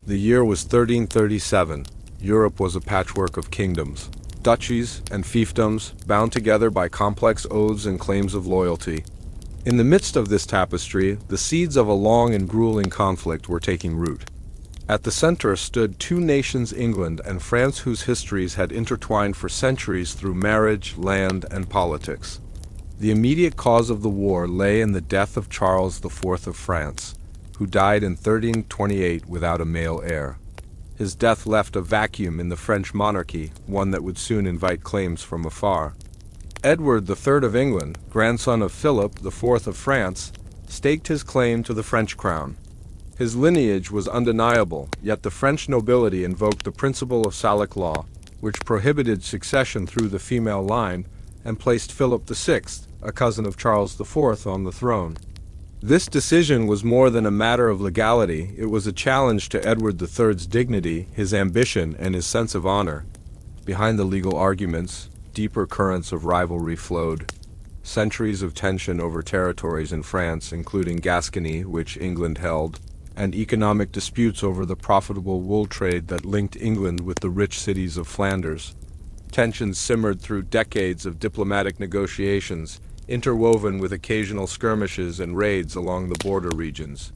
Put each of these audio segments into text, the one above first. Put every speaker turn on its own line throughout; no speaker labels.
The year was 1337. Europe was a patchwork of kingdoms, duchies, and fiefdoms, bound together by complex oaths and claims of loyalty. In the midst of this tapestry, the seeds of a long and grueling conflict were taking root. At the center stood two nations, England and France, whose histories had intertwined for centuries through marriage, land, and politics. The immediate cause of the war lay in the death of Charles IV of France, who died in 1328 without a male heir. His death left a vacuum in the French monarchy, one that would soon invite claims from afar. Edward III of England, grandson of Philip IV of France, staked his claim to the French crown. His lineage was undeniable, yet the French nobility invoked the principle of Salic law, which prohibited succession through the female line, and placed Philip VI, a cousin of Charles IV, on the throne. This decision was more than a matter of legality. It was a challenge to Edward III's dignity, his ambition, and his sense of honor. Behind the legal arguments, deeper currents of rivalry flowed. Centuries of tension over territories in France, including Gascony, which England held, and economic disputes over the profitable wool trade that linked England with the rich cities of Flanders. Tensions simmered through decades of diplomatic negotiations, interwoven with occasional skirmishes and raids along the border regions.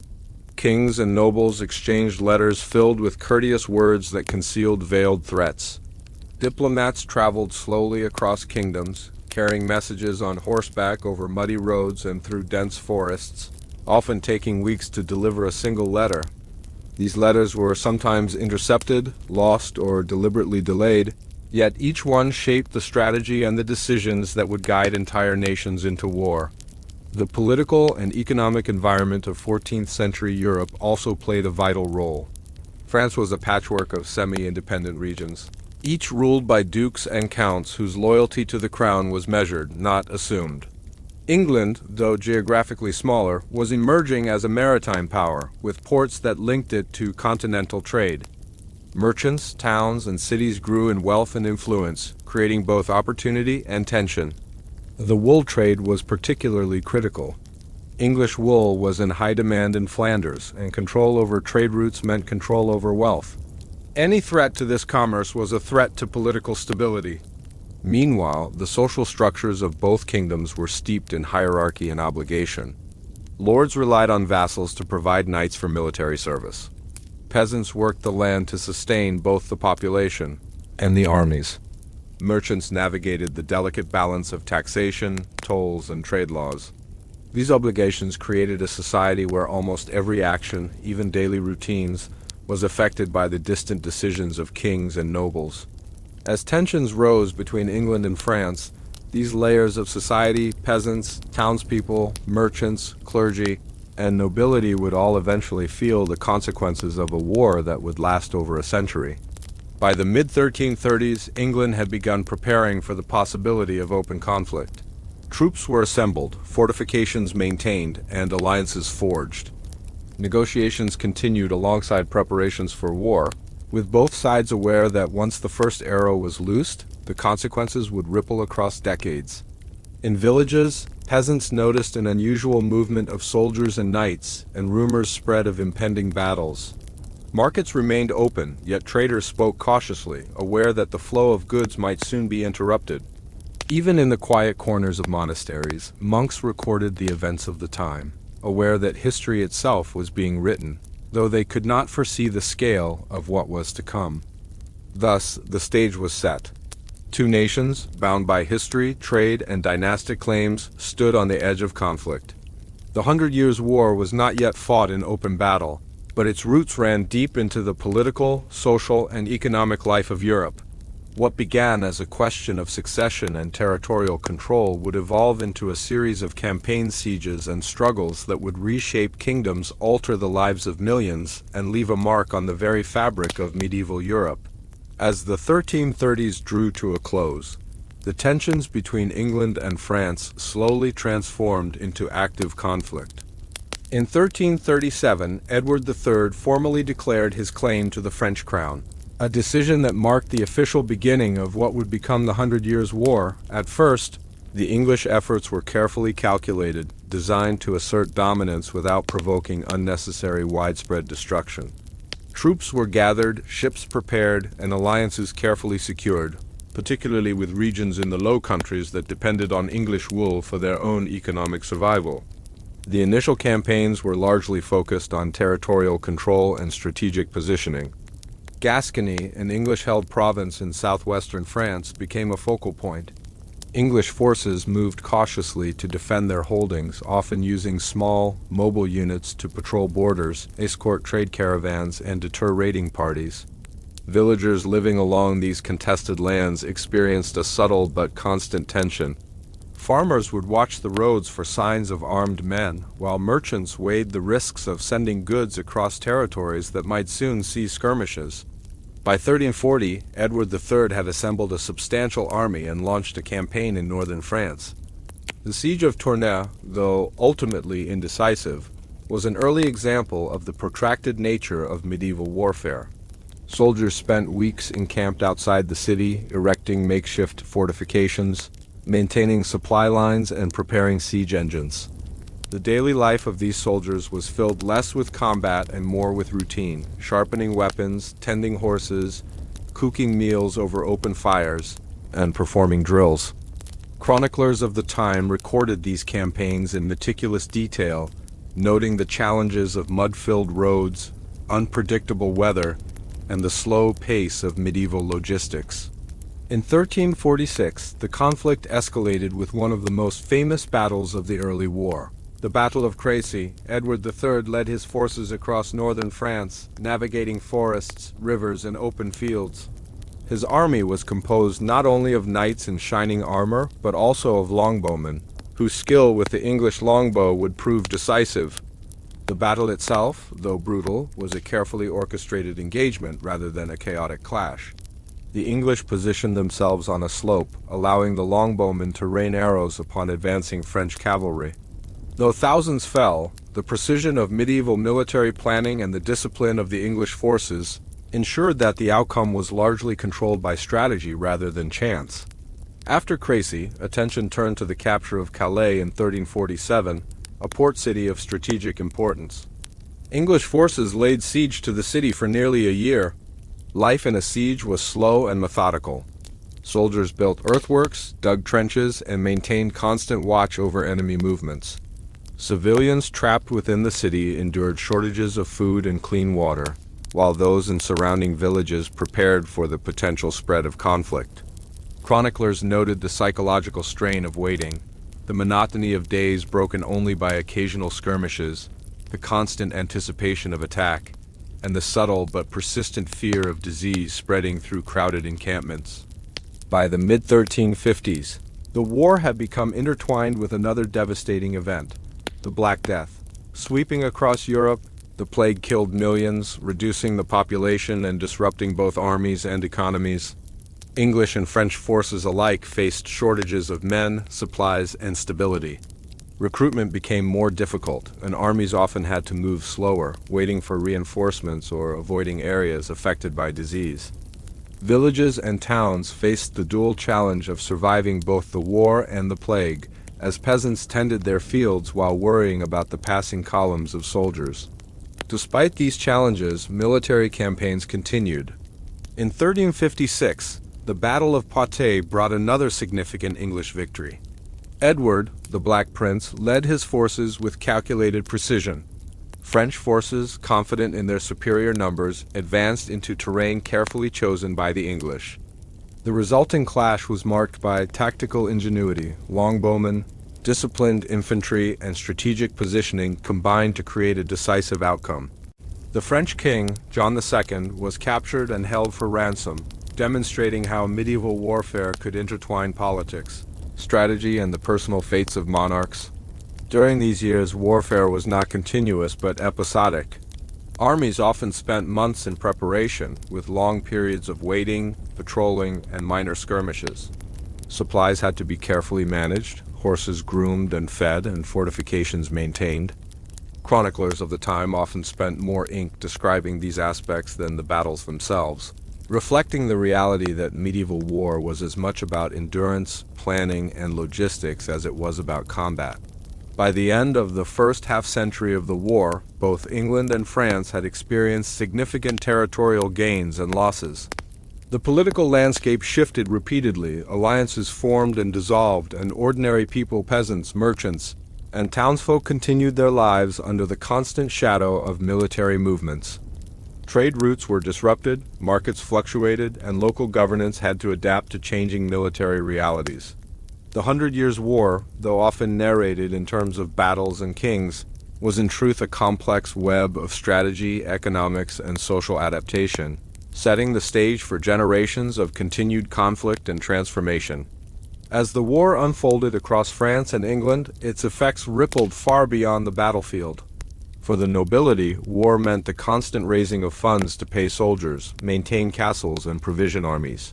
Kings and nobles exchanged letters filled with courteous words that concealed veiled threats. Diplomats traveled slowly across kingdoms, carrying messages on horseback over muddy roads and through dense forests, often taking weeks to deliver a single letter. These letters were sometimes intercepted, lost, or deliberately delayed, yet each one shaped the strategy and the decisions that would guide entire nations into war. The political and economic environment of 14th century Europe also played a vital role. France was a patchwork of semi-independent regions, each ruled by dukes and counts whose loyalty to the crown was measured, not assumed. England, though geographically smaller, was emerging as a maritime power, with ports that linked it to continental trade. Merchants, towns, and cities grew in wealth and influence, creating both opportunity and tension. The wool trade was particularly critical. English wool was in high demand in Flanders, and control over trade routes meant control over wealth. Any threat to this commerce was a threat to political stability. Meanwhile, the social structures of both kingdoms were steeped in hierarchy and obligation. Lords relied on vassals to provide knights for military service. Peasants worked the land to sustain both the population and the armies. Merchants navigated the delicate balance of taxation, tolls, and trade laws. These obligations created a society where almost every action, even daily routines, was affected by the distant decisions of kings and nobles. As tensions rose between England and France, these layers of society, peasants, townspeople, merchants, clergy, and nobility would all eventually feel the consequences of a war that would last over a century. By the mid-1330s, England had begun preparing for the possibility of open conflict. Troops were assembled, fortifications maintained, and alliances forged. Negotiations continued alongside preparations for war, with both sides aware that once the first arrow was loosed, the consequences would ripple across decades. In villages, peasants noticed an unusual movement of soldiers and knights, and rumors spread of impending battles. Markets remained open, yet traders spoke cautiously, aware that the flow of goods might soon be interrupted. Even in the quiet corners of monasteries, monks recorded the events of the time, aware that history itself was being written, though they could not foresee the scale of what was to come. Thus, the stage was set. Two nations, bound by history, trade, and dynastic claims, stood on the edge of conflict. The 100 Years' War was not yet fought in open battle, but its roots ran deep into the political, social, and economic life of Europe. What began as a question of succession and territorial control would evolve into a series of campaign sieges and struggles that would reshape kingdoms, alter the lives of millions, and leave a mark on the very fabric of medieval Europe. As the 1330s drew to a close, the tensions between England and France slowly transformed into active conflict. In 1337, Edward III formally declared his claim to the French crown, a decision that marked the official beginning of what would become the 100 Years' War. At first, the English efforts were carefully calculated, designed to assert dominance without provoking unnecessary widespread destruction. Troops were gathered, ships prepared, and alliances carefully secured, particularly with regions in the Low Countries that depended on English wool for their own economic survival. The initial campaigns were largely focused on territorial control and strategic positioning. Gascony, an English-held province in southwestern France, became a focal point. English forces moved cautiously to defend their holdings, often using small, mobile units to patrol borders, escort trade caravans, and deter raiding parties. Villagers living along these contested lands experienced a subtle but constant tension. Farmers would watch the roads for signs of armed men, while merchants weighed the risks of sending goods across territories that might soon see skirmishes. By 1340, Edward III had assembled a substantial army and launched a campaign in northern France. The siege of Tournai, though ultimately indecisive, was an early example of the protracted nature of medieval warfare. Soldiers spent weeks encamped outside the city, erecting makeshift fortifications, maintaining supply lines, and preparing siege engines. The daily life of these soldiers was filled less with combat and more with routine, sharpening weapons, tending horses, cooking meals over open fires, and performing drills. Chroniclers of the time recorded these campaigns in meticulous detail, noting the challenges of mud-filled roads, unpredictable weather, and the slow pace of medieval logistics. In 1346, the conflict escalated with one of the most famous battles of the early war. The Battle of Crécy. Edward III led his forces across northern France, navigating forests, rivers, and open fields. His army was composed not only of knights in shining armor, but also of longbowmen, whose skill with the English longbow would prove decisive. The battle itself, though brutal, was a carefully orchestrated engagement rather than a chaotic clash. The English positioned themselves on a slope, allowing the longbowmen to rain arrows upon advancing French cavalry. Though thousands fell, the precision of medieval military planning and the discipline of the English forces ensured that the outcome was largely controlled by strategy rather than chance. After Crécy, attention turned to the capture of Calais in 1347, a port city of strategic importance. English forces laid siege to the city for nearly a year. Life in a siege was slow and methodical. Soldiers built earthworks, dug trenches, and maintained constant watch over enemy movements. Civilians trapped within the city endured shortages of food and clean water, while those in surrounding villages prepared for the potential spread of conflict. Chroniclers noted the psychological strain of waiting, the monotony of days broken only by occasional skirmishes, the constant anticipation of attack, and the subtle but persistent fear of disease spreading through crowded encampments. By the mid-1350s, the war had become intertwined with another devastating event, the Black Death. Sweeping across Europe, the plague killed millions, reducing the population and disrupting both armies and economies. English and French forces alike faced shortages of men, supplies, and stability. Recruitment became more difficult, and armies often had to move slower, waiting for reinforcements or avoiding areas affected by disease. Villages and towns faced the dual challenge of surviving both the war and the plague, as peasants tended their fields while worrying about the passing columns of soldiers. Despite these challenges, military campaigns continued. In 1356, the Battle of Poitiers brought another significant English victory. Edward, the Black Prince, led his forces with calculated precision. French forces, confident in their superior numbers, advanced into terrain carefully chosen by the English. The resulting clash was marked by tactical ingenuity. Longbowmen, disciplined infantry, and strategic positioning combined to create a decisive outcome. The French king, John II, was captured and held for ransom, demonstrating how medieval warfare could intertwine politics, strategy, and the personal fates of monarchs. During these years, warfare was not continuous but episodic. Armies often spent months in preparation, with long periods of waiting, patrolling, and minor skirmishes. Supplies had to be carefully managed, horses groomed and fed, and fortifications maintained. Chroniclers of the time often spent more ink describing these aspects than the battles themselves, reflecting the reality that medieval war was as much about endurance, planning, and logistics as it was about combat. By the end of the first half-century of the war, both England and France had experienced significant territorial gains and losses. The political landscape shifted repeatedly, alliances formed and dissolved, and ordinary people, peasants, merchants, and townsfolk continued their lives under the constant shadow of military movements. Trade routes were disrupted, markets fluctuated, and local governance had to adapt to changing military realities. The Hundred Years' War, though often narrated in terms of battles and kings, was in truth a complex web of strategy, economics, and social adaptation, setting the stage for generations of continued conflict and transformation. As the war unfolded across France and England, its effects rippled far beyond the battlefield. For the nobility, war meant the constant raising of funds to pay soldiers, maintain castles, and provision armies.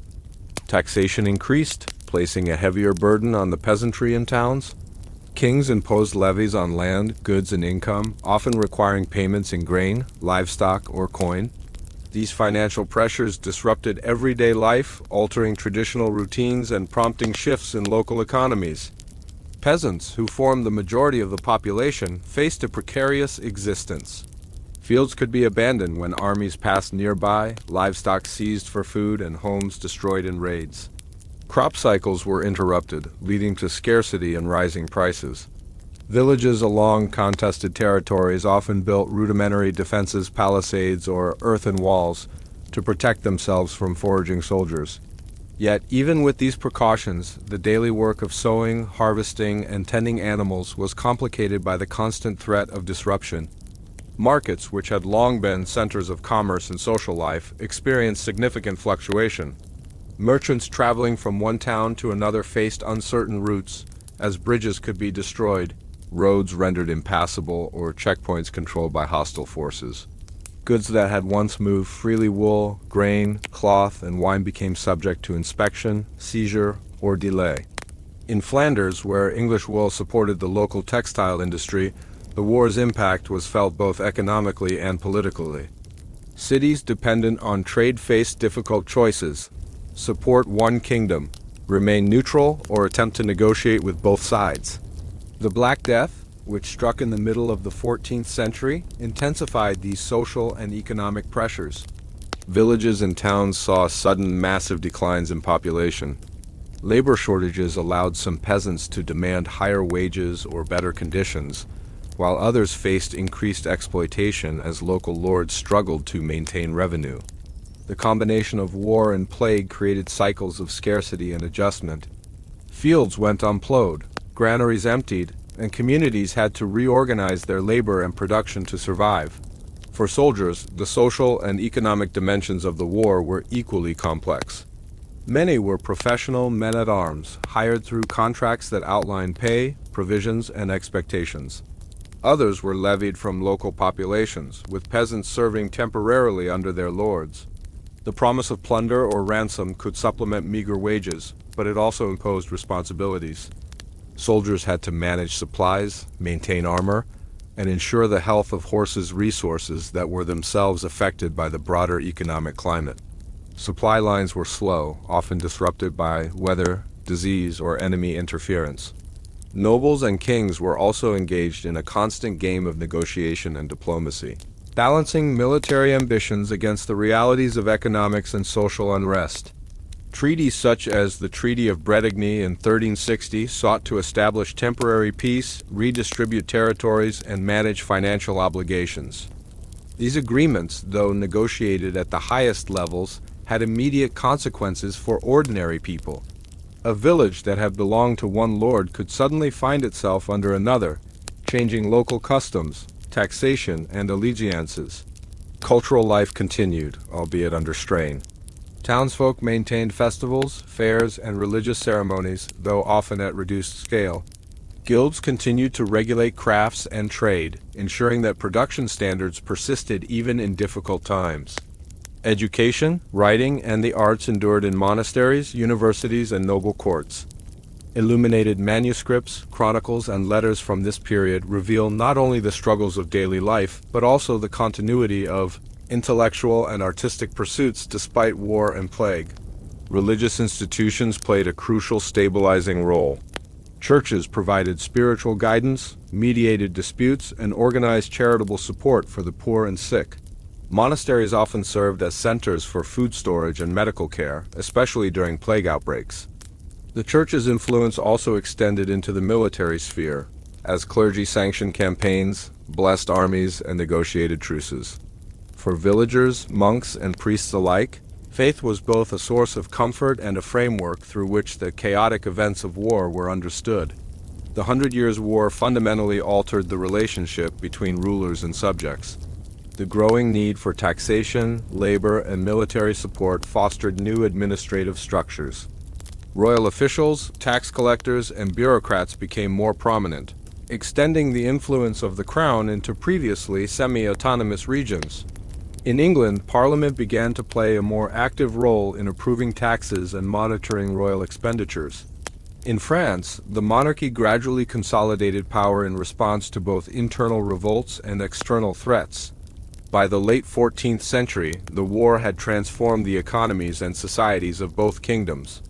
Taxation increased, placing a heavier burden on the peasantry in towns. Kings imposed levies on land, goods, and income, often requiring payments in grain, livestock, or coin. These financial pressures disrupted everyday life, altering traditional routines and prompting shifts in local economies. Peasants, who formed the majority of the population, faced a precarious existence. Fields could be abandoned when armies passed nearby, livestock seized for food, and homes destroyed in raids. Crop cycles were interrupted, leading to scarcity and rising prices. Villages along contested territories often built rudimentary defenses, palisades, or earthen walls to protect themselves from foraging soldiers. Yet, even with these precautions, the daily work of sowing, harvesting, and tending animals was complicated by the constant threat of disruption. Markets, which had long been centers of commerce and social life, experienced significant fluctuation. Merchants traveling from one town to another faced uncertain routes, as bridges could be destroyed, roads rendered impassable, or checkpoints controlled by hostile forces. Goods that had once moved freely, wool, grain, cloth, and wine, became subject to inspection, seizure, or delay. In Flanders, where English wool supported the local textile industry, the war's impact was felt both economically and politically. Cities dependent on trade faced difficult choices: support one kingdom, remain neutral, or attempt to negotiate with both sides. The Black Death, which struck in the middle of the 14th century, intensified these social and economic pressures. Villages and towns saw sudden, massive declines in population. Labor shortages allowed some peasants to demand higher wages or better conditions, while others faced increased exploitation as local lords struggled to maintain revenue. The combination of war and plague created cycles of scarcity and adjustment. Fields went unplowed, granaries emptied, and communities had to reorganize their labor and production to survive. For soldiers, the social and economic dimensions of the war were equally complex. Many were professional men-at-arms, hired through contracts that outlined pay, provisions, and expectations. Others were levied from local populations, with peasants serving temporarily under their lords. The promise of plunder or ransom could supplement meager wages, but it also imposed responsibilities. Soldiers had to manage supplies, maintain armor, and ensure the health of horses' resources that were themselves affected by the broader economic climate. Supply lines were slow, often disrupted by weather, disease, or enemy interference. Nobles and kings were also engaged in a constant game of negotiation and diplomacy, balancing military ambitions against the realities of economics and social unrest. Treaties such as the Treaty of Bretigny in 1360 sought to establish temporary peace, redistribute territories, and manage financial obligations. These agreements, though negotiated at the highest levels, had immediate consequences for ordinary people. A village that had belonged to one lord could suddenly find itself under another, changing local customs, taxation, and allegiances. Cultural life continued, albeit under strain. Townsfolk maintained festivals, fairs, and religious ceremonies, though often at reduced scale. Guilds continued to regulate crafts and trade, ensuring that production standards persisted even in difficult times. Education, writing, and the arts endured in monasteries, universities, and noble courts. Illuminated manuscripts, chronicles, and letters from this period reveal not only the struggles of daily life, but also the continuity of intellectual and artistic pursuits despite war and plague. Religious institutions played a crucial stabilizing role. Churches provided spiritual guidance, mediated disputes, and organized charitable support for the poor and sick. Monasteries often served as centers for food storage and medical care, especially during plague outbreaks. The church's influence also extended into the military sphere, as clergy sanctioned campaigns, blessed armies, and negotiated truces. For villagers, monks, and priests alike, faith was both a source of comfort and a framework through which the chaotic events of war were understood. The 100 Years' War fundamentally altered the relationship between rulers and subjects. The growing need for taxation, labor, and military support fostered new administrative structures. Royal officials, tax collectors, and bureaucrats became more prominent, extending the influence of the crown into previously semi-autonomous regions. In England, Parliament began to play a more active role in approving taxes and monitoring royal expenditures. In France, the monarchy gradually consolidated power in response to both internal revolts and external threats. By the late 14th century, the war had transformed the economies and societies of both kingdoms.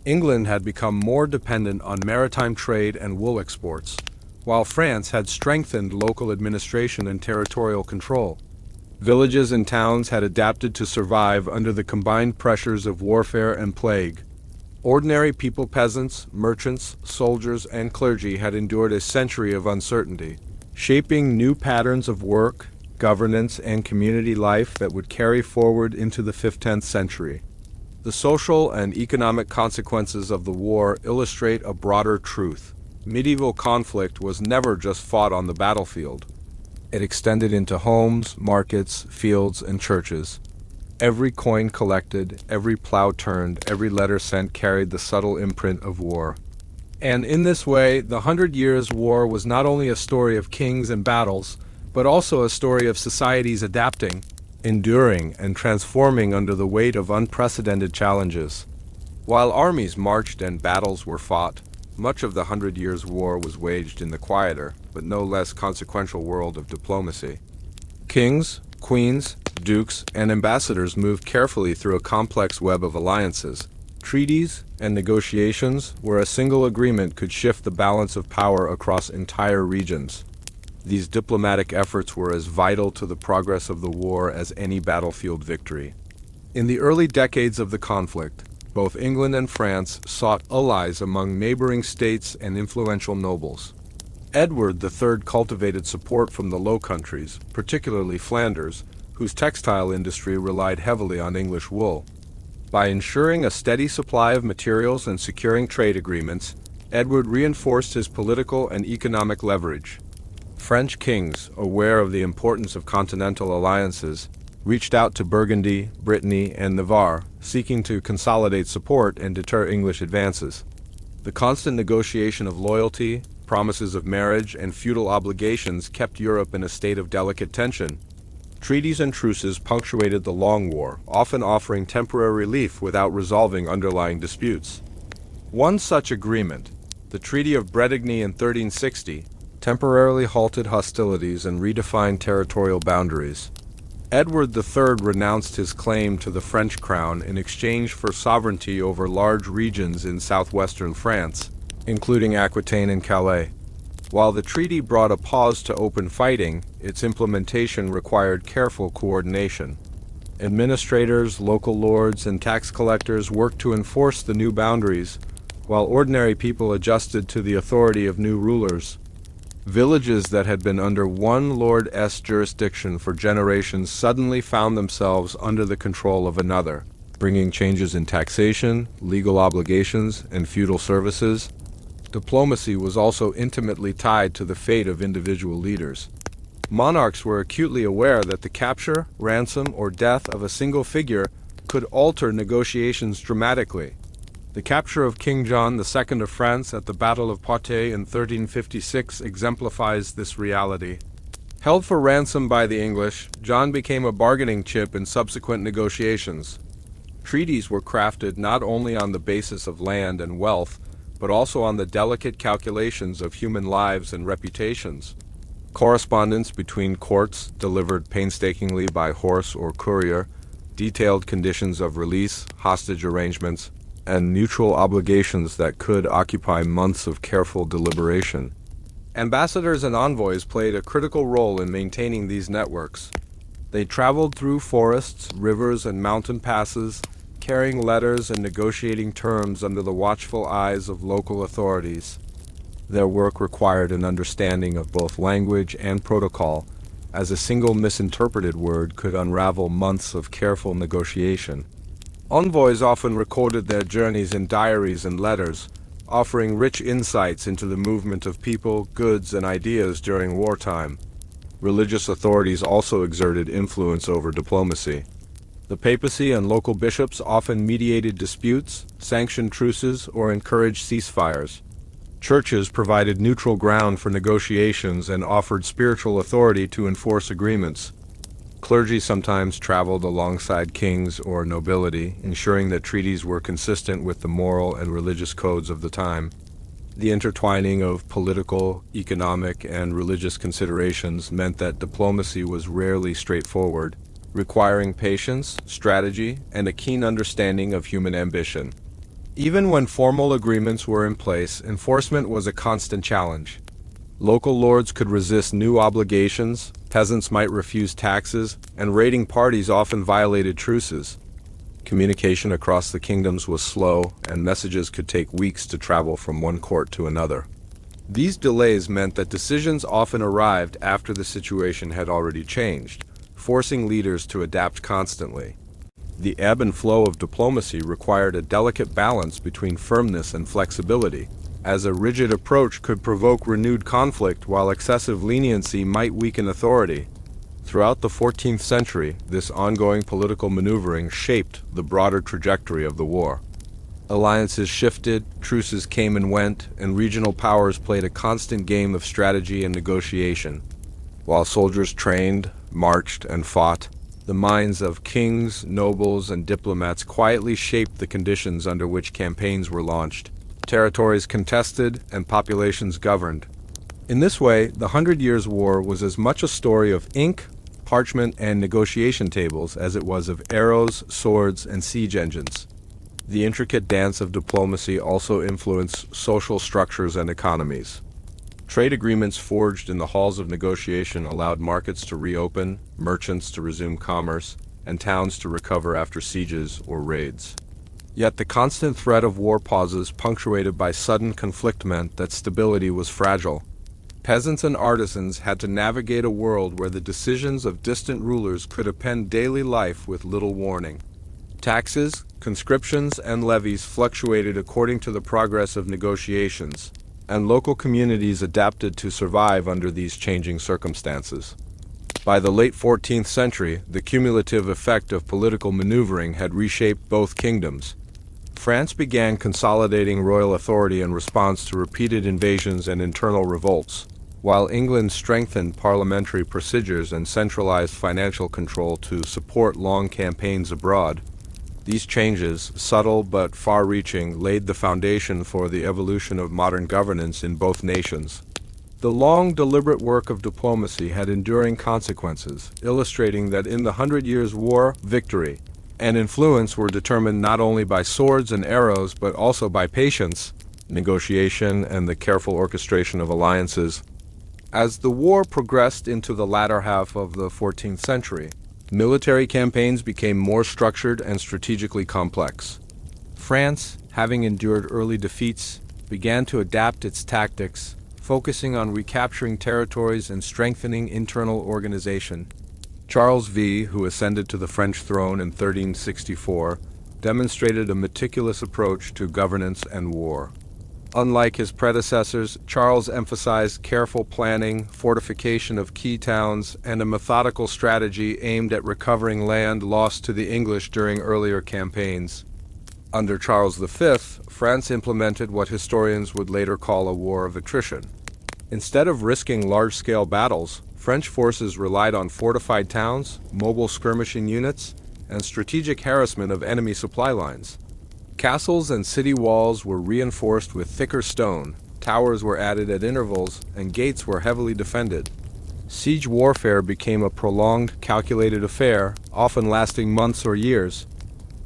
England had become more dependent on maritime trade and wool exports, while France had strengthened local administration and territorial control. Villages and towns had adapted to survive under the combined pressures of warfare and plague. Ordinary people, peasants, merchants, soldiers, and clergy had endured a century of uncertainty, shaping new patterns of work, governance, and community life that would carry forward into the 15th century. The social and economic consequences of the war illustrate a broader truth. Medieval conflict was never just fought on the battlefield. It extended into homes, markets, fields, and churches. Every coin collected, every plow turned, every letter sent carried the subtle imprint of war. And in this way, the 100 Years' War was not only a story of kings and battles, but also a story of societies adapting, enduring, and transforming under the weight of unprecedented challenges. While armies marched and battles were fought, much of the 100 Years' War was waged in the quieter, but no less consequential world of diplomacy. Kings, queens, dukes, and ambassadors moved carefully through a complex web of alliances, treaties, and negotiations where a single agreement could shift the balance of power across entire regions. These diplomatic efforts were as vital to the progress of the war as any battlefield victory. In the early decades of the conflict, both England and France sought allies among neighboring states and influential nobles. Edward III cultivated support from the Low Countries, particularly Flanders, whose textile industry relied heavily on English wool. By ensuring a steady supply of materials and securing trade agreements, Edward reinforced his political and economic leverage. French kings, aware of the importance of continental alliances, reached out to Burgundy, Brittany, and Navarre, seeking to consolidate support and deter English advances. The constant negotiation of loyalty, promises of marriage, and feudal obligations kept Europe in a state of delicate tension. Treaties and truces punctuated the Long War, often offering temporary relief without resolving underlying disputes. One such agreement, the Treaty of Bretigny in 1360, temporarily halted hostilities and redefined territorial boundaries. Edward III renounced his claim to the French crown in exchange for sovereignty over large regions in southwestern France, including Aquitaine and Calais. While the treaty brought a pause to open fighting, its implementation required careful coordination. Administrators, local lords, and tax collectors worked to enforce the new boundaries, while ordinary people adjusted to the authority of new rulers. Villages that had been under one lord's jurisdiction for generations suddenly found themselves under the control of another, bringing changes in taxation, legal obligations, and feudal services. Diplomacy was also intimately tied to the fate of individual leaders. Monarchs were acutely aware that the capture, ransom, or death of a single figure could alter negotiations dramatically. The capture of King John II of France at the Battle of Poitiers in 1356 exemplifies this reality. Held for ransom by the English, John became a bargaining chip in subsequent negotiations. Treaties were crafted not only on the basis of land and wealth, but also on the delicate calculations of human lives and reputations. Correspondence between courts, delivered painstakingly by horse or courier, detailed conditions of release, hostage arrangements, and mutual obligations that could occupy months of careful deliberation. Ambassadors and envoys played a critical role in maintaining these networks. They traveled through forests, rivers, and mountain passes, carrying letters and negotiating terms under the watchful eyes of local authorities. Their work required an understanding of both language and protocol, as a single misinterpreted word could unravel months of careful negotiation. Envoys often recorded their journeys in diaries and letters, offering rich insights into the movement of people, goods, and ideas during wartime. Religious authorities also exerted influence over diplomacy. The papacy and local bishops often mediated disputes, sanctioned truces, or encouraged ceasefires. Churches provided neutral ground for negotiations and offered spiritual authority to enforce agreements. Clergy sometimes traveled alongside kings or nobility, ensuring that treaties were consistent with the moral and religious codes of the time. The intertwining of political, economic, and religious considerations meant that diplomacy was rarely straightforward, requiring patience, strategy, and a keen understanding of human ambition. Even when formal agreements were in place, enforcement was a constant challenge. Local lords could resist new obligations, peasants might refuse taxes, and raiding parties often violated truces. Communication across the kingdoms was slow, and messages could take weeks to travel from one court to another. These delays meant that decisions often arrived after the situation had already changed, forcing leaders to adapt constantly. The ebb and flow of diplomacy required a delicate balance between firmness and flexibility, as a rigid approach could provoke renewed conflict while excessive leniency might weaken authority. Throughout the 14th century, this ongoing political maneuvering shaped the broader trajectory of the war. Alliances shifted, truces came and went, and regional powers played a constant game of strategy and negotiation. While soldiers trained, marched, and fought, the minds of kings, nobles, and diplomats quietly shaped the conditions under which campaigns were launched. Territories contested, and populations governed. In this way, the Hundred Years' War was as much a story of ink, parchment, and negotiation tables as it was of arrows, swords, and siege engines. The intricate dance of diplomacy also influenced social structures and economies. Trade agreements forged in the halls of negotiation allowed markets to reopen, merchants to resume commerce, and towns to recover after sieges or raids. Yet the constant threat of war pauses punctuated by sudden conflict meant that stability was fragile. Peasants and artisans had to navigate a world where the decisions of distant rulers could upend daily life with little warning. Taxes, conscriptions, and levies fluctuated according to the progress of negotiations, and local communities adapted to survive under these changing circumstances. By the late 14th century, the cumulative effect of political maneuvering had reshaped both kingdoms. France began consolidating royal authority in response to repeated invasions and internal revolts, while England strengthened parliamentary procedures and centralized financial control to support long campaigns abroad. These changes, subtle but far-reaching, laid the foundation for the evolution of modern governance in both nations. The long, deliberate work of diplomacy had enduring consequences, illustrating that in the Hundred Years' War, victory and influence were determined not only by swords and arrows, but also by patience, negotiation, and the careful orchestration of alliances. As the war progressed into the latter half of the 14th century, military campaigns became more structured and strategically complex. France, having endured early defeats, began to adapt its tactics, focusing on recapturing territories and strengthening internal organization. Charles V, who ascended to the French throne in 1364, demonstrated a meticulous approach to governance and war. Unlike his predecessors, Charles emphasized careful planning, fortification of key towns, and a methodical strategy aimed at recovering land lost to the English during earlier campaigns. Under Charles V, France implemented what historians would later call a war of attrition. Instead of risking large-scale battles, French forces relied on fortified towns, mobile skirmishing units, and strategic harassment of enemy supply lines. Castles and city walls were reinforced with thicker stone, towers were added at intervals, and gates were heavily defended. Siege warfare became a prolonged, calculated affair, often lasting months or years.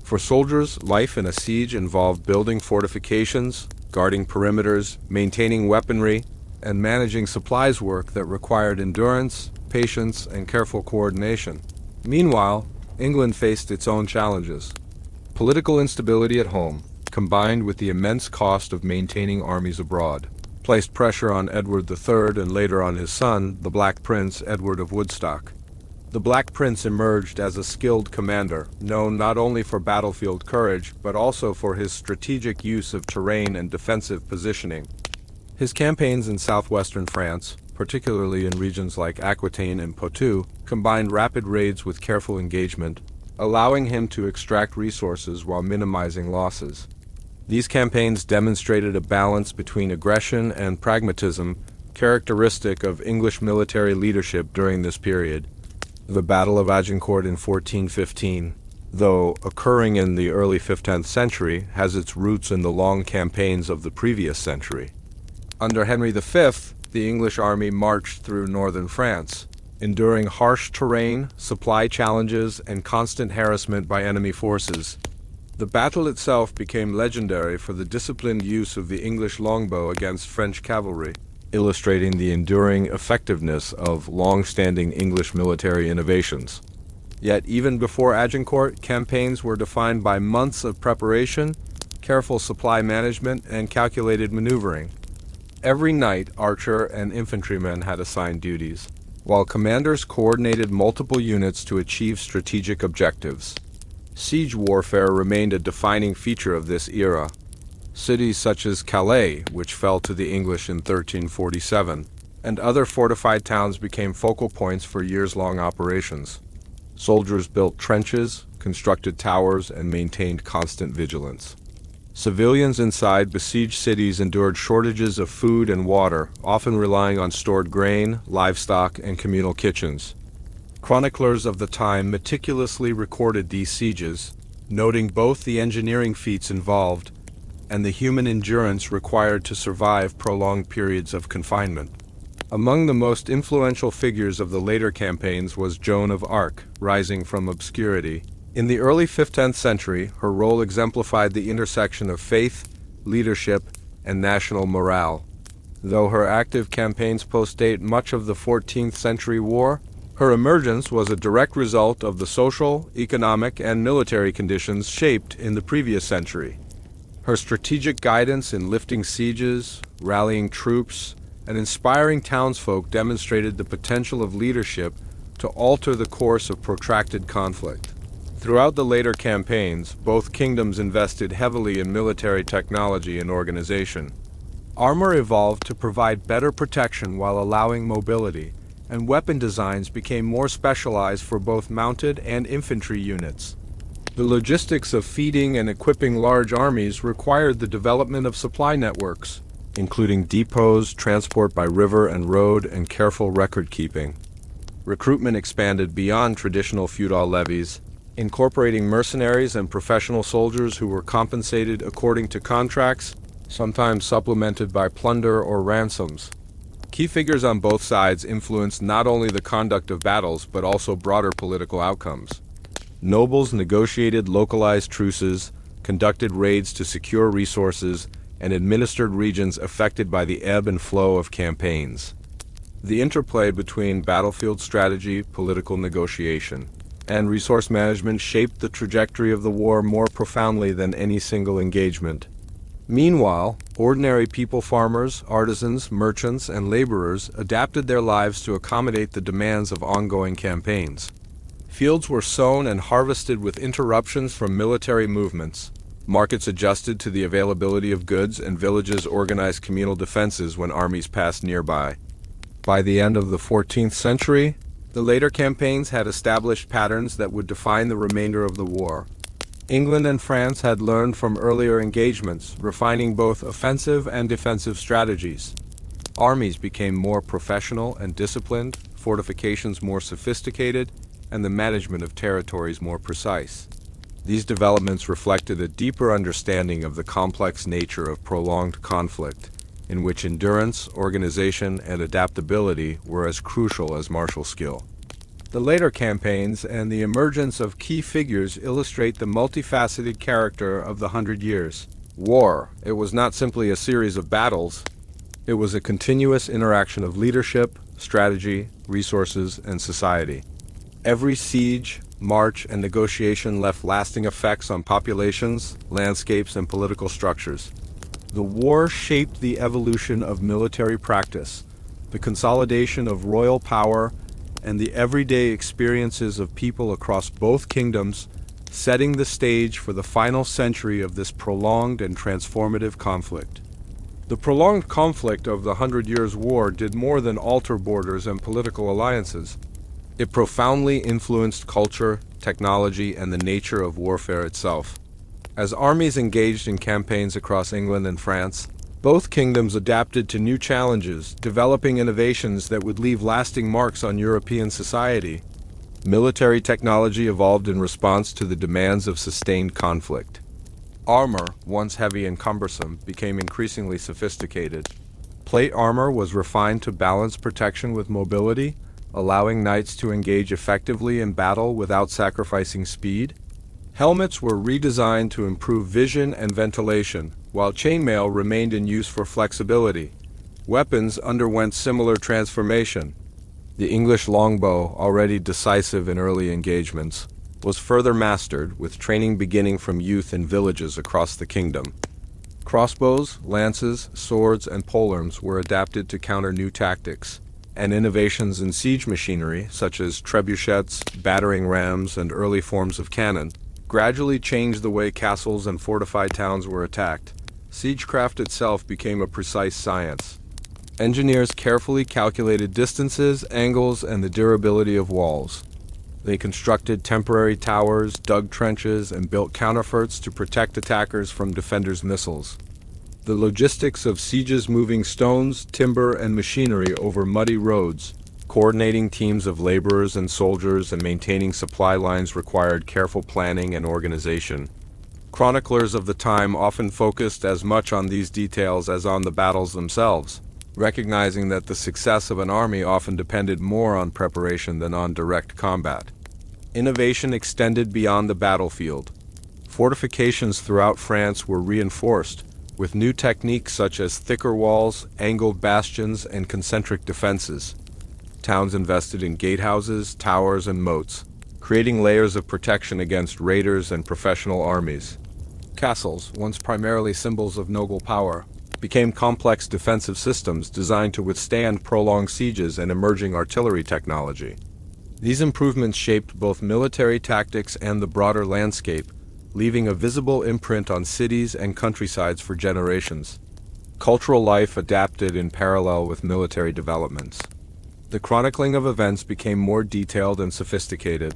For soldiers, life in a siege involved building fortifications, guarding perimeters, maintaining weaponry, and managing supplies work that required endurance, patience, and careful coordination. Meanwhile, England faced its own challenges. Political instability at home, combined with the immense cost of maintaining armies abroad, placed pressure on Edward III and later on his son, the Black Prince Edward of Woodstock. The Black Prince emerged as a skilled commander, known not only for battlefield courage, but also for his strategic use of terrain and defensive positioning. His campaigns in southwestern France, particularly in regions like Aquitaine and Poitou, combined rapid raids with careful engagement, allowing him to extract resources while minimizing losses. These campaigns demonstrated a balance between aggression and pragmatism, characteristic of English military leadership during this period. The Battle of Agincourt in 1415, though occurring in the early 15th century, has its roots in the long campaigns of the previous century. Under Henry V, the English army marched through northern France, enduring harsh terrain, supply challenges, and constant harassment by enemy forces. The battle itself became legendary for the disciplined use of the English longbow against French cavalry, illustrating the enduring effectiveness of long-standing English military innovations. Yet even before Agincourt, campaigns were defined by months of preparation, careful supply management, and calculated maneuvering. Every night, archer and infantrymen had assigned duties, while commanders coordinated multiple units to achieve strategic objectives. Siege warfare remained a defining feature of this era. Cities such as Calais, which fell to the English in 1347, and other fortified towns became focal points for years-long operations. Soldiers built trenches, constructed towers, and maintained constant vigilance. Civilians inside besieged cities endured shortages of food and water, often relying on stored grain, livestock, and communal kitchens. Chroniclers of the time meticulously recorded these sieges, noting both the engineering feats involved and the human endurance required to survive prolonged periods of confinement. Among the most influential figures of the later campaigns was Joan of Arc, rising from obscurity. In the early 15th century, her role exemplified the intersection of faith, leadership, and national morale. Though her active campaigns postdate much of the 14th century war, her emergence was a direct result of the social, economic, and military conditions shaped in the previous century. Her strategic guidance in lifting sieges, rallying troops, and inspiring townsfolk demonstrated the potential of leadership to alter the course of protracted conflict. Throughout the later campaigns, both kingdoms invested heavily in military technology and organization. Armor evolved to provide better protection while allowing mobility, and weapon designs became more specialized for both mounted and infantry units. The logistics of feeding and equipping large armies required the development of supply networks, including depots, transport by river and road, and careful record-keeping. Recruitment expanded beyond traditional feudal levies, incorporating mercenaries and professional soldiers who were compensated according to contracts, sometimes supplemented by plunder or ransoms. Key figures on both sides influenced not only the conduct of battles but also broader political outcomes. Nobles negotiated localized truces, conducted raids to secure resources, and administered regions affected by the ebb and flow of campaigns. The interplay between battlefield strategy, political negotiation, and resource management shaped the trajectory of the war more profoundly than any single engagement. Meanwhile, ordinary people, farmers, artisans, merchants, and laborers adapted their lives to accommodate the demands of ongoing campaigns. Fields were sown and harvested with interruptions from military movements. Markets adjusted to the availability of goods, and villages organized communal defenses when armies passed nearby. By the end of the 14th century, the later campaigns had established patterns that would define the remainder of the war. England and France had learned from earlier engagements, refining both offensive and defensive strategies. Armies became more professional and disciplined, fortifications more sophisticated, and the management of territories more precise. These developments reflected a deeper understanding of the complex nature of prolonged conflict, in which endurance, organization, and adaptability were as crucial as martial skill. The later campaigns and the emergence of key figures illustrate the multifaceted character of the Hundred Years' War. It was not simply a series of battles, it was a continuous interaction of leadership, strategy, resources, and society. Every siege, march, and negotiation left lasting effects on populations, landscapes, and political structures. The war shaped the evolution of military practice, the consolidation of royal power, and the everyday experiences of people across both kingdoms, setting the stage for the final century of this prolonged and transformative conflict. The prolonged conflict of the Hundred Years' War did more than alter borders and political alliances. It profoundly influenced culture, technology, and the nature of warfare itself. As armies engaged in campaigns across England and France, both kingdoms adapted to new challenges, developing innovations that would leave lasting marks on European society. Military technology evolved in response to the demands of sustained conflict. Armor, once heavy and cumbersome, became increasingly sophisticated. Plate armor was refined to balance protection with mobility, allowing knights to engage effectively in battle without sacrificing speed. Helmets were redesigned to improve vision and ventilation, while chainmail remained in use for flexibility. Weapons underwent similar transformation. The English longbow, already decisive in early engagements, was further mastered, with training beginning from youth in villages across the kingdom. Crossbows, lances, swords, and polearms were adapted to counter new tactics, and innovations in siege machinery, such as trebuchets, battering rams, and early forms of cannon, gradually changed the way castles and fortified towns were attacked. Siegecraft itself became a precise science. Engineers carefully calculated distances, angles, and the durability of walls. They constructed temporary towers, dug trenches, and built counterforts to protect attackers from defenders' missiles. The logistics of sieges, moving stones, timber, and machinery over muddy roads, coordinating teams of laborers and soldiers, and maintaining supply lines required careful planning and organization. Chroniclers of the time often focused as much on these details as on the battles themselves, recognizing that the success of an army often depended more on preparation than on direct combat. Innovation extended beyond the battlefield. Fortifications throughout France were reinforced, with new techniques such as thicker walls, angled bastions, and concentric defenses. Towns invested in gatehouses, towers, and moats, creating layers of protection against raiders and professional armies. Castles, once primarily symbols of noble power, became complex defensive systems designed to withstand prolonged sieges and emerging artillery technology. These improvements shaped both military tactics and the broader landscape, leaving a visible imprint on cities and countrysides for generations. Cultural life adapted in parallel with military developments. The chronicling of events became more detailed and sophisticated.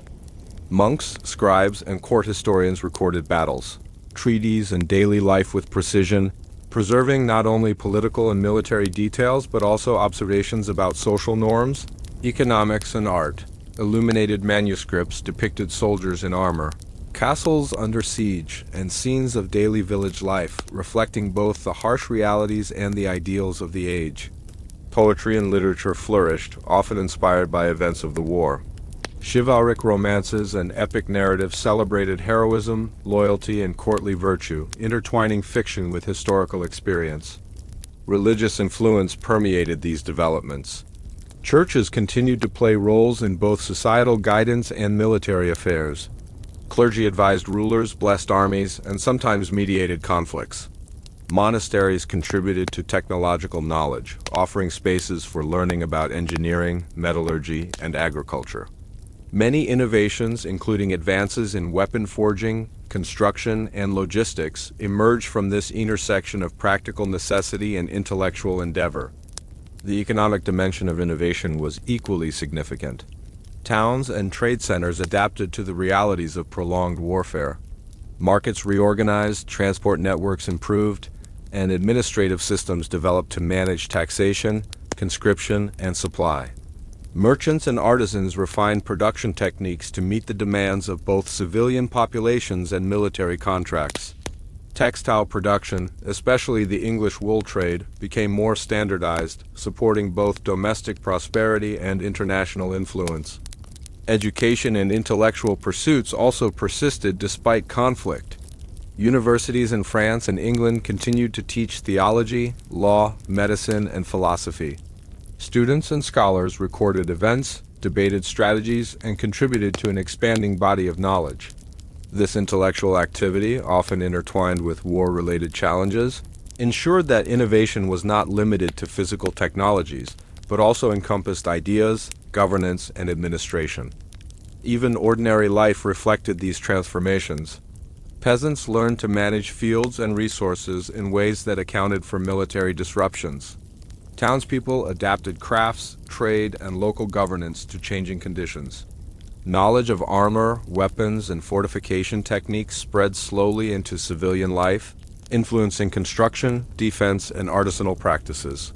Monks, scribes, and court historians recorded battles, treaties, and daily life with precision, preserving not only political and military details but also observations about social norms, economics, and art. Illuminated manuscripts depicted soldiers in armor, castles under siege, and scenes of daily village life, reflecting both the harsh realities and the ideals of the age. Poetry and literature flourished, often inspired by events of the war. Chivalric romances and epic narratives celebrated heroism, loyalty, and courtly virtue, intertwining fiction with historical experience. Religious influence permeated these developments. Churches continued to play roles in both societal guidance and military affairs. Clergy advised rulers, blessed armies, and sometimes mediated conflicts. Monasteries contributed to technological knowledge, offering spaces for learning about engineering, metallurgy, and agriculture. Many innovations, including advances in weapon forging, construction, and logistics, emerged from this intersection of practical necessity and intellectual endeavor. The economic dimension of innovation was equally significant. Towns and trade centers adapted to the realities of prolonged warfare. Markets reorganized, transport networks improved, and administrative systems developed to manage taxation, conscription, and supply. Merchants and artisans refined production techniques to meet the demands of both civilian populations and military contracts. Textile production, especially the English wool trade, became more standardized, supporting both domestic prosperity and international influence. Education and intellectual pursuits also persisted despite conflict. Universities in France and England continued to teach theology, law, medicine, and philosophy. Students and scholars recorded events, debated strategies, and contributed to an expanding body of knowledge. This intellectual activity, often intertwined with war-related challenges, ensured that innovation was not limited to physical technologies, but also encompassed ideas, governance, and administration. Even ordinary life reflected these transformations. Peasants learned to manage fields and resources in ways that accounted for military disruptions. Townspeople adapted crafts, trade, and local governance to changing conditions. Knowledge of armor, weapons, and fortification techniques spread slowly into civilian life, influencing construction, defense, and artisanal practices.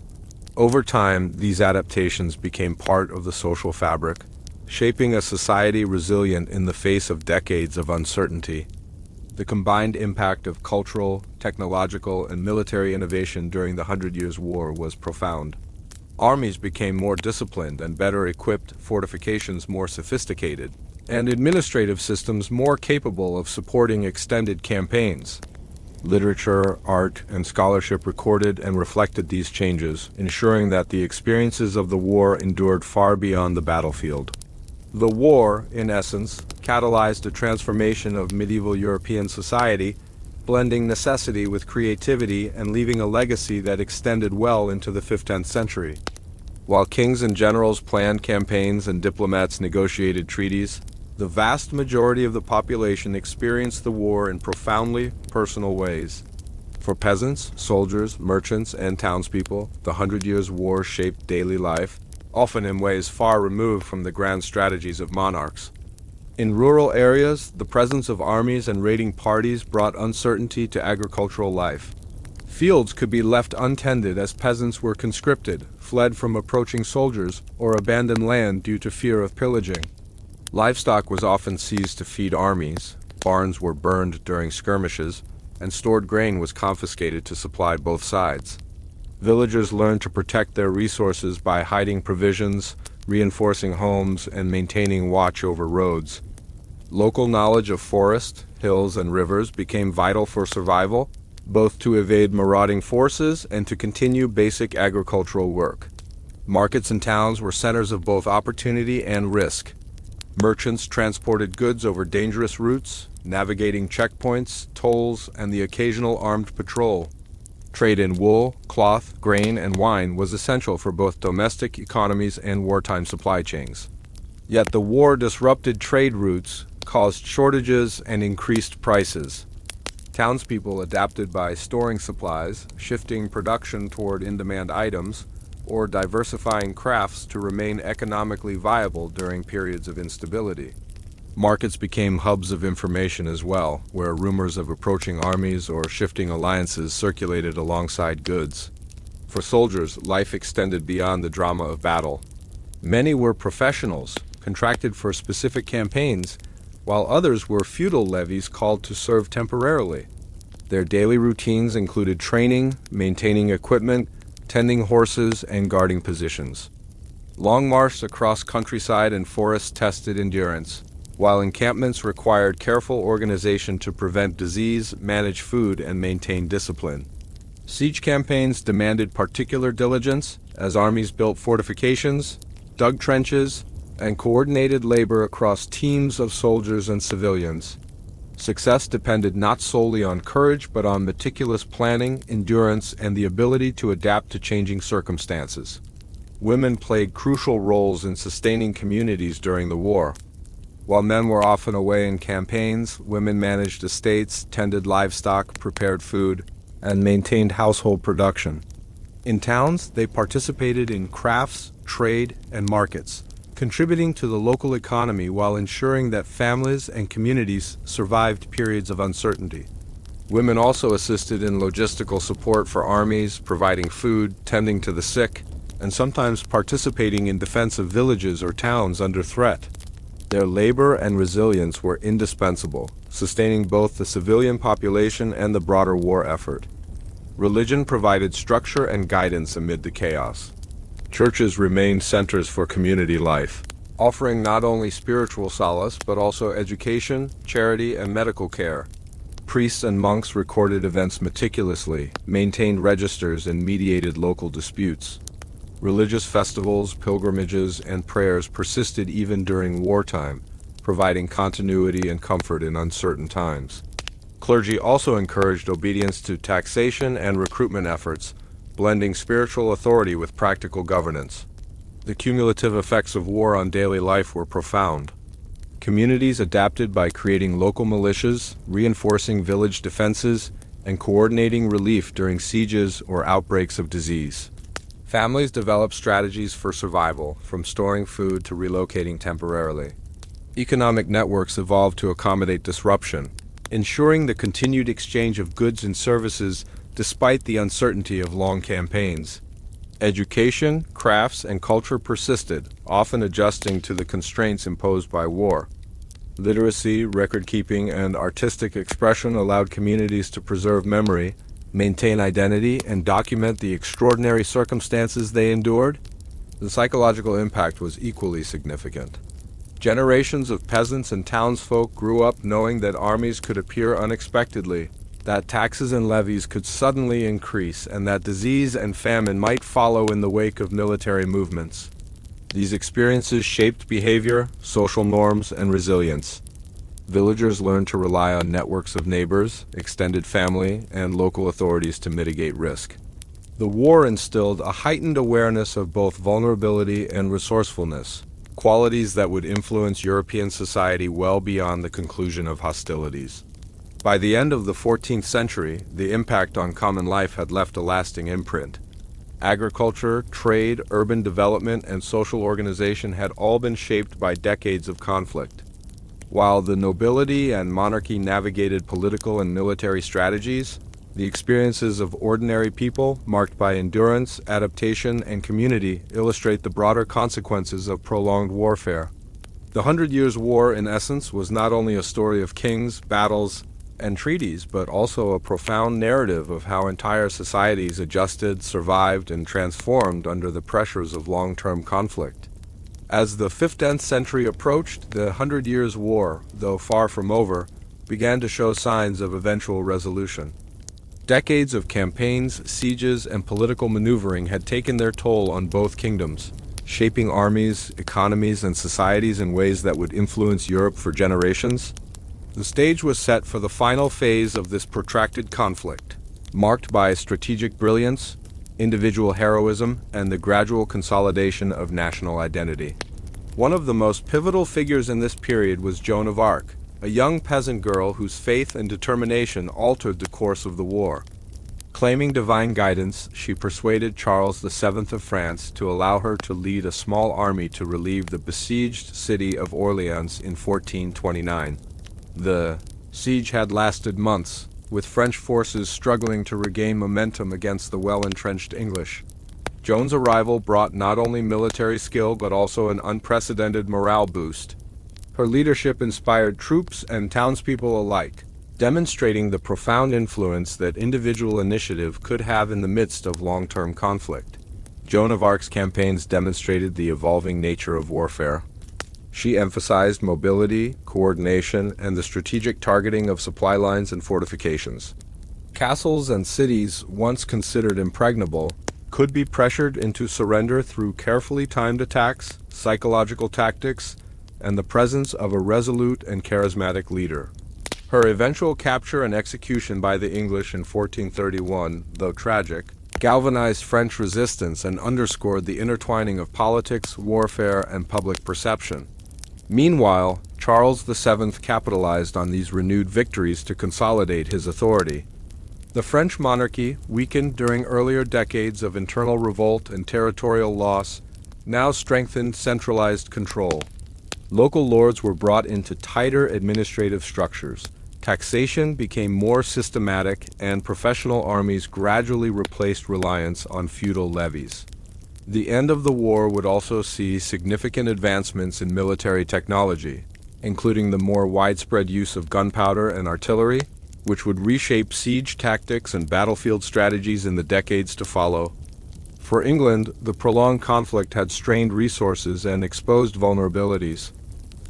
Over time, these adaptations became part of the social fabric, shaping a society resilient in the face of decades of uncertainty. The combined impact of cultural, technological, and military innovation during the Hundred Years' War was profound. Armies became more disciplined and better equipped, fortifications more sophisticated, and administrative systems more capable of supporting extended campaigns. Literature, art, and scholarship recorded and reflected these changes, ensuring that the experiences of the war endured far beyond the battlefield. The war, in essence, catalyzed a transformation of medieval European society, blending necessity with creativity and leaving a legacy that extended well into the 15th century. While kings and generals planned campaigns and diplomats negotiated treaties, the vast majority of the population experienced the war in profoundly personal ways. For peasants, soldiers, merchants, and townspeople, the Hundred Years' War shaped daily life, often in ways far removed from the grand strategies of monarchs. In rural areas, the presence of armies and raiding parties brought uncertainty to agricultural life. Fields could be left untended as peasants were conscripted, fled from approaching soldiers, or abandoned land due to fear of pillaging. Livestock was often seized to feed armies, barns were burned during skirmishes, and stored grain was confiscated to supply both sides. Villagers learned to protect their resources by hiding provisions, reinforcing homes, and maintaining watch over roads. Local knowledge of forest, hills, and rivers became vital for survival, both to evade marauding forces and to continue basic agricultural work. Markets and towns were centers of both opportunity and risk. Merchants transported goods over dangerous routes, navigating checkpoints, tolls, and the occasional armed patrol. Trade in wool, cloth, grain, and wine was essential for both domestic economies and wartime supply chains. Yet the war disrupted trade routes, caused shortages, and increased prices. Townspeople adapted by storing supplies, shifting production toward in-demand items, or diversifying crafts to remain economically viable during periods of instability. Markets became hubs of information as well, where rumors of approaching armies or shifting alliances circulated alongside goods. For soldiers, life extended beyond the drama of battle. Many were professionals, contracted for specific campaigns, while others were feudal levies called to serve temporarily. Their daily routines included training, maintaining equipment, tending horses, and guarding positions. Long marches across countryside and forests tested endurance, while encampments required careful organization to prevent disease, manage food, and maintain discipline. Siege campaigns demanded particular diligence, as armies built fortifications, dug trenches, and coordinated labor across teams of soldiers and civilians. Success depended not solely on courage, but on meticulous planning, endurance, and the ability to adapt to changing circumstances. Women played crucial roles in sustaining communities during the war. While men were often away in campaigns, women managed estates, tended livestock, prepared food, and maintained household production. In towns, they participated in crafts, trade, and markets, contributing to the local economy while ensuring that families and communities survived periods of uncertainty. Women also assisted in logistical support for armies, providing food, tending to the sick, and sometimes participating in defense of villages or towns under threat. Their labor and resilience were indispensable, sustaining both the civilian population and the broader war effort. Religion provided structure and guidance amid the chaos. Churches remained centers for community life. offering not only spiritual solace but also education, charity, and medical care. Priests and monks recorded events meticulously, maintained registers, and mediated local disputes. Religious festivals, pilgrimages, and prayers persisted even during wartime, providing continuity and comfort in uncertain times. Clergy also encouraged obedience to taxation and recruitment efforts, blending spiritual authority with practical governance. The cumulative effects of war on daily life were profound. Communities adapted by creating local militias, reinforcing village defenses, and coordinating relief during sieges or outbreaks of disease. Families developed strategies for survival, from storing food to relocating temporarily. Economic networks evolved to accommodate disruption, ensuring the continued exchange of goods and services despite the uncertainty of long campaigns. Education, crafts, and culture persisted, often adjusting to the constraints imposed by war. Literacy, record-keeping, and artistic expression allowed communities to preserve memory, maintain identity, and document the extraordinary circumstances they endured. The psychological impact was equally significant. Generations of peasants and townsfolk grew up knowing that armies could appear unexpectedly, that taxes and levies could suddenly increase, and that disease and famine might follow in the wake of military movements. These experiences shaped behavior, social norms, and resilience. Villagers learned to rely on networks of neighbors, extended family, and local authorities to mitigate risk. The war instilled a heightened awareness of both vulnerability and resourcefulness, qualities that would influence European society well beyond the conclusion of hostilities. By the end of the 14th century, the impact on common life had left a lasting imprint. Agriculture, trade, urban development, and social organization had all been shaped by decades of conflict. While the nobility and monarchy navigated political and military strategies, the experiences of ordinary people, marked by endurance, adaptation, and community, illustrate the broader consequences of prolonged warfare. The Hundred Years' War, in essence, was not only a story of kings, battles, and treaties, but also a profound narrative of how entire societies adjusted, survived, and transformed under the pressures of long-term conflict. As the 15th century approached, the Hundred Years' War, though far from over, began to show signs of eventual resolution. Decades of campaigns, sieges, and political maneuvering had taken their toll on both kingdoms, shaping armies, economies, and societies in ways that would influence Europe for generations. The stage was set for the final phase of this protracted conflict, marked by strategic brilliance, individual heroism, and the gradual consolidation of national identity. One of the most pivotal figures in this period was Joan of Arc, a young peasant girl whose faith and determination altered the course of the war. Claiming divine guidance, she persuaded Charles VII of France to allow her to lead a small army to relieve the besieged city of Orleans in 1429. The siege had lasted months, with French forces struggling to regain momentum against the well-entrenched English. Joan's arrival brought not only military skill but also an unprecedented morale boost. Her leadership inspired troops and townspeople alike, demonstrating the profound influence that individual initiative could have in the midst of long-term conflict. Joan of Arc's campaigns demonstrated the evolving nature of warfare. She emphasized mobility, coordination, and the strategic targeting of supply lines and fortifications. Castles and cities, once considered impregnable, could be pressured into surrender through carefully timed attacks, psychological tactics, and the presence of a resolute and charismatic leader. Her eventual capture and execution by the English in 1431, though tragic, galvanized French resistance and underscored the intertwining of politics, warfare, and public perception. Meanwhile, Charles VII capitalized on these renewed victories to consolidate his authority. The French monarchy, weakened during earlier decades of internal revolt and territorial loss, now strengthened centralized control. Local lords were brought into tighter administrative structures. Taxation became more systematic, and professional armies gradually replaced reliance on feudal levies. The end of the war would also see significant advancements in military technology, including the more widespread use of gunpowder and artillery, which would reshape siege tactics and battlefield strategies in the decades to follow. For England, the prolonged conflict had strained resources and exposed vulnerabilities.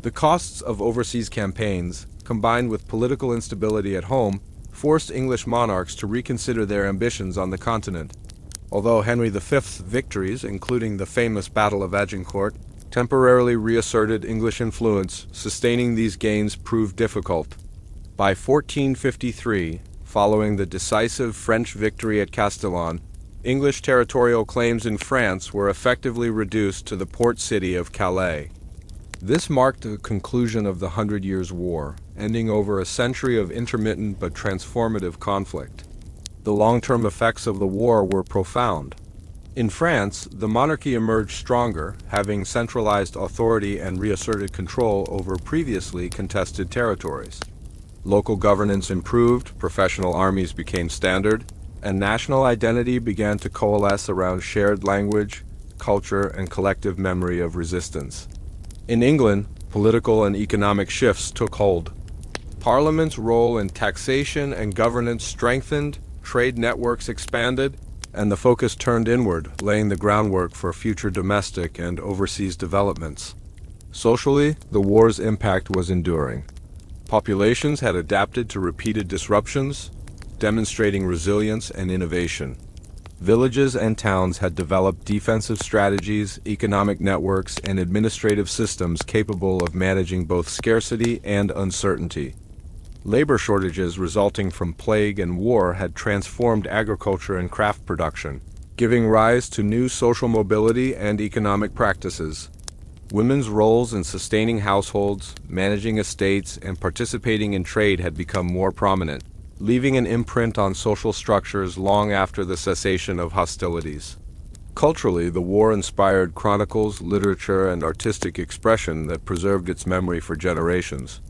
The costs of overseas campaigns, combined with political instability at home, forced English monarchs to reconsider their ambitions on the continent. Although Henry V's victories, including the famous Battle of Agincourt, temporarily reasserted English influence, sustaining these gains proved difficult. By 1453, following the decisive French victory at Castillon, English territorial claims in France were effectively reduced to the port city of Calais. This marked the conclusion of the Hundred Years' War, ending over a century of intermittent but transformative conflict. The long-term effects of the war were profound. In France, the monarchy emerged stronger, having centralized authority and reasserted control over previously contested territories. Local governance improved, professional armies became standard, and national identity began to coalesce around shared language, culture, and collective memory of resistance. In England, political and economic shifts took hold. Parliament's role in taxation and governance strengthened, trade networks expanded, and the focus turned inward, laying the groundwork for future domestic and overseas developments. Socially, the war's impact was enduring. Populations had adapted to repeated disruptions, demonstrating resilience and innovation. Villages and towns had developed defensive strategies, economic networks, and administrative systems capable of managing both scarcity and uncertainty. Labor shortages resulting from plague and war had transformed agriculture and craft production, giving rise to new social mobility and economic practices. Women's roles in sustaining households, managing estates, and participating in trade had become more prominent, leaving an imprint on social structures long after the cessation of hostilities. Culturally, the war inspired chronicles, literature, and artistic expression that preserved its memory for generations.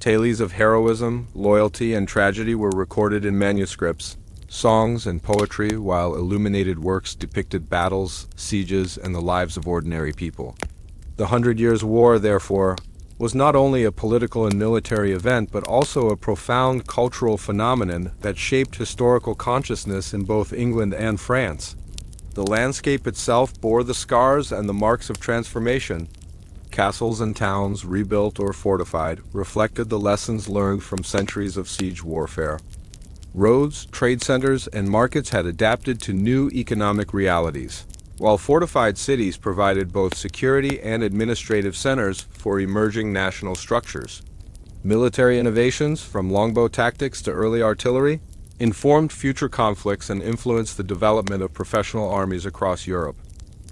Tales of heroism, loyalty, and tragedy were recorded in manuscripts, songs and poetry, while illuminated works depicted battles, sieges, and the lives of ordinary people. The Hundred Years' War, therefore, was not only a political and military event, but also a profound cultural phenomenon that shaped historical consciousness in both England and France. The landscape itself bore the scars and the marks of transformation. Castles and towns, rebuilt or fortified, reflected the lessons learned from centuries of siege warfare. Roads, trade centers, and markets had adapted to new economic realities, while fortified cities provided both security and administrative centers for emerging national structures. Military innovations, from longbow tactics to early artillery, informed future conflicts and influenced the development of professional armies across Europe.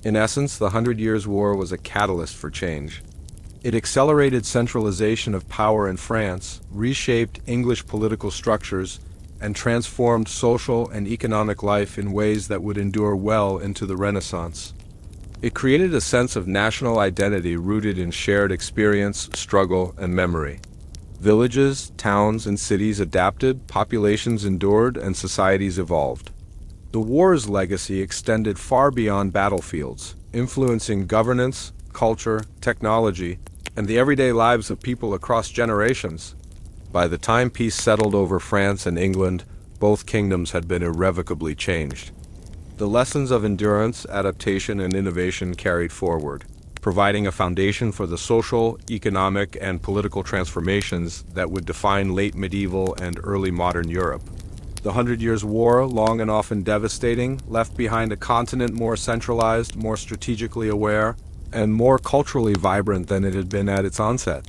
In essence, the Hundred Years' War was a catalyst for change. It accelerated centralization of power in France, reshaped English political structures, and transformed social and economic life in ways that would endure well into the Renaissance. It created a sense of national identity rooted in shared experience, struggle, and memory. Villages, towns, and cities adapted, populations endured, and societies evolved. The war's legacy extended far beyond battlefields, influencing governance, culture, technology, and the everyday lives of people across generations. By the time peace settled over France and England, both kingdoms had been irrevocably changed. The lessons of endurance, adaptation, and innovation carried forward, providing a foundation for the social, economic, and political transformations that would define late medieval and early modern Europe. The Hundred Years' War, long and often devastating, left behind a continent more centralized, more strategically aware, and more culturally vibrant than it had been at its onset.